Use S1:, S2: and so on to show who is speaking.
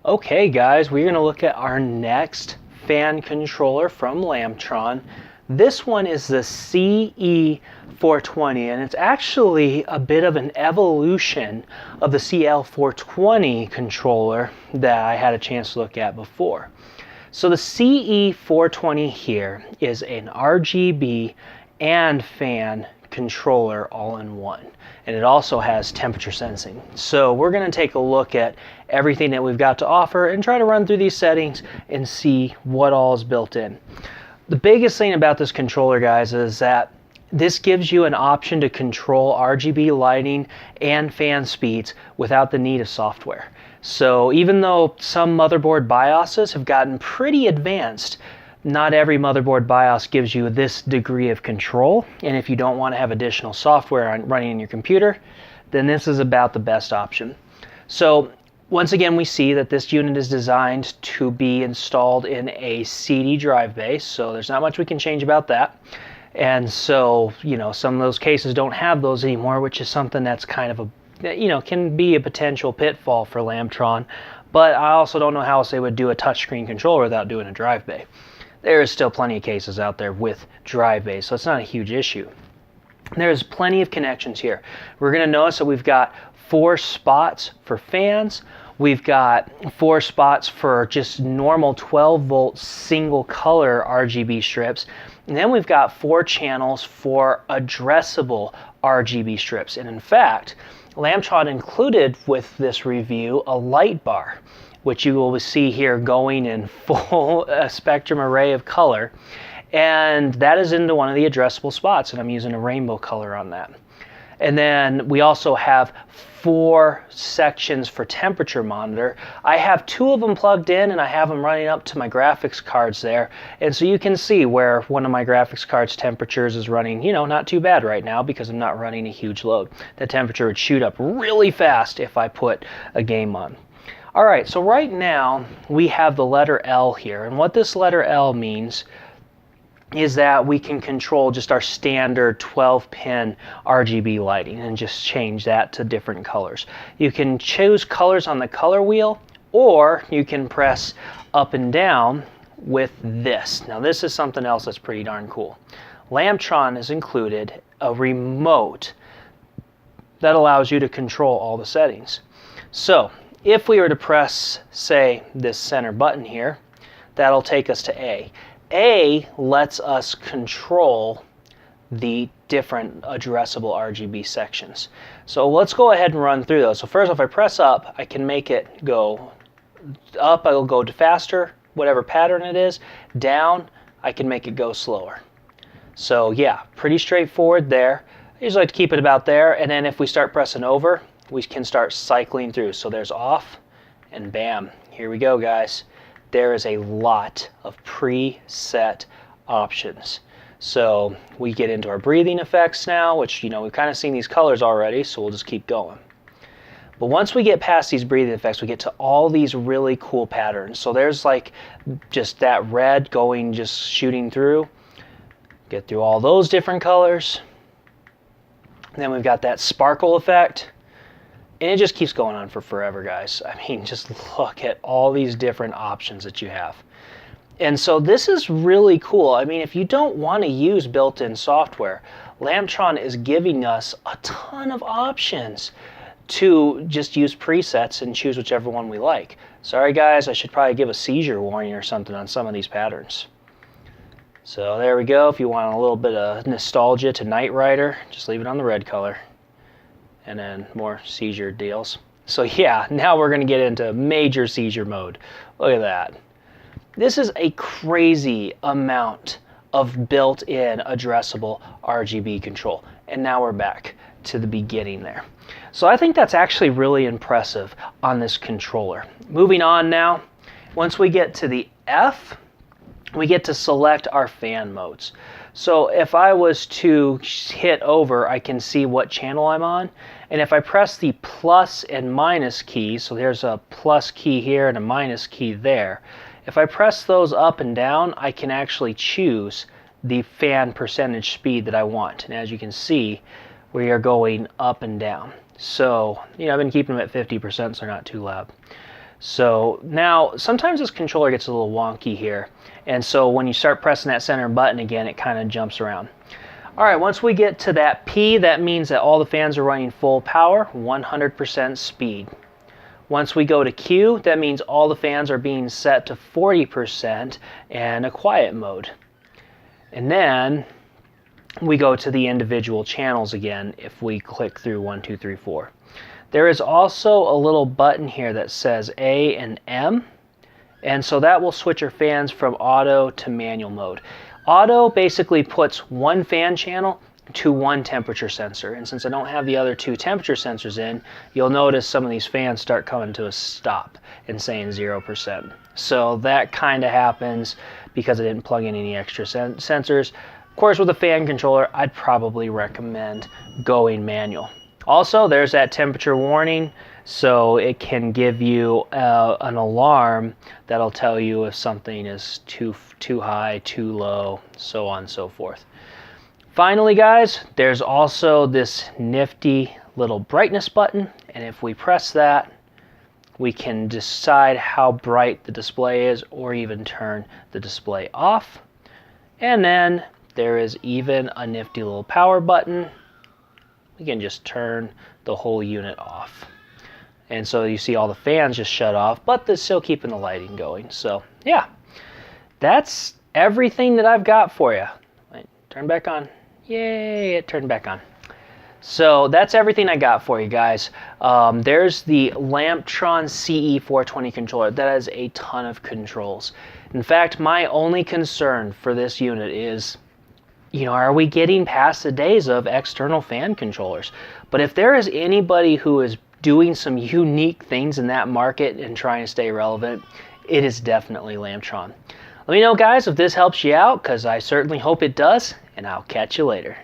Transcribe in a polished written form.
S1: Okay guys, we're going to look at our next fan controller from Lamptron. This one is the CE420, and it's actually a bit of an evolution of the CL420 controller that I had a chance to look at before. So the CE420 here is an RGB and fan controller all in one, and it also has temperature sensing. So we're going to take a look at everything that we've got to offer and try to run through these settings and see what all is built in. The biggest thing about this controller, guys, is that this gives you an option to control RGB lighting and fan speeds without the need of software. So even though some motherboard BIOSes have gotten pretty advanced, not every motherboard BIOS gives you this degree of control, and if you don't want to have additional software running in your computer, then this is about the best option. So once again, we see that this unit is designed to be installed in a CD drive base, so there's not much we can change about that. And so, some of those cases don't have those anymore, which is something that's kind of can be a potential pitfall for Lamptron, but I also don't know how else they would do a touchscreen controller without doing a drive bay. There is still plenty of cases out there with drive bays, so it's not a huge issue. There's plenty of connections here. We're going to notice that we've got 4 spots for fans. We've got 4 spots for just normal 12-volt single color RGB strips. And then we've got 4 channels for addressable RGB strips. And in fact, Lamptron included with this review a light bar, which you will see here going in full spectrum array of color. And that is into one of the addressable spots, and I'm using a rainbow color on that. And then we also have 4 sections for temperature monitor. I have 2 of them plugged in, and I have them running up to my graphics cards there. And so you can see where one of my graphics cards temperatures is running, not too bad right now because I'm not running a huge load. The temperature would shoot up really fast if I put a game on. All right, so right now we have the letter L here, and what this letter L means is that we can control just our standard 12-pin RGB lighting and just change that to different colors. You can choose colors on the color wheel, or you can press up and down with this. Now this is something else that's pretty darn cool. Lamptron has included a remote that allows you to control all the settings. So if we were to press, say, this center button here, that'll take us to A. A lets us control the different addressable RGB sections. So let's go ahead and run through those. So first, if I press up, I can make it go up, it'll go faster, whatever pattern it is. Down, I can make it go slower. So yeah, pretty straightforward there. I usually like to keep it about there, and then if we start pressing over, we can start cycling through. So there's off, and bam, here we go, guys. There is a lot of preset options. So we get into our breathing effects now, which we've kind of seen these colors already, so we'll just keep going. But once we get past these breathing effects, we get to all these really cool patterns. So there's like just that red going, just shooting through. Get through all those different colors. And then we've got that sparkle effect. And it just keeps going on for forever, guys. I mean, just look at all these different options that you have. And so this is really cool. I mean, if you don't want to use built-in software, Lamptron is giving us a ton of options to just use presets and choose whichever one we like. Sorry, guys, I should probably give a seizure warning or something on some of these patterns. So there we go. If you want a little bit of nostalgia to Knight Rider, just leave it on the red color. And then more seizure deals. So yeah, now we're going to get into major seizure mode. Look at that. This is a crazy amount of built-in addressable RGB control. And now we're back to the beginning there. So I think that's actually really impressive on this controller. Moving on now, once we get to the F, we get to select our fan modes. So if I was to hit over, I can see what channel I'm on. And if I press the plus and minus keys, so there's a plus key here and a minus key there. If I press those up and down, I can actually choose the fan percentage speed that I want. And as you can see, we are going up and down. So, I've been keeping them at 50%, so they're not too loud. So now sometimes this controller gets a little wonky here, and so when you start pressing that center button again, it kind of jumps around. All right, once we get to that P, that means that all the fans are running full power, 100% speed. Once we go to Q, that means all the fans are being set to 40% and a quiet mode. And then we go to the individual channels again if we click through 1, 2, 3, 4. There is also a little button here that says A and M, and so that will switch your fans from auto to manual mode. Auto basically puts one fan channel to one temperature sensor, and since I don't have the other two temperature sensors in, you'll notice some of these fans start coming to a stop and saying 0%. So that kind of happens because I didn't plug in any extra sensors. Of course, with a fan controller, I'd probably recommend going manual. Also, there's that temperature warning, so it can give you an alarm that'll tell you if something is too high, too low, so on and so forth. Finally, guys, there's also this nifty little brightness button, and if we press that, we can decide how bright the display is or even turn the display off. And then there is even a nifty little power button. We can just turn the whole unit off. And so you see all the fans just shut off, but they're still keeping the lighting going. So yeah, that's everything that I've got for you. Wait, turn back on. Yay, it turned back on. So that's everything I got for you guys. There's the Lamptron CE420 controller. That has a ton of controls. In fact, my only concern for this unit is, are we getting past the days of external fan controllers? But if there is anybody who is doing some unique things in that market and trying to stay relevant, it is definitely Lamptron. Let me know, guys, if this helps you out, because I certainly hope it does, and I'll catch you later.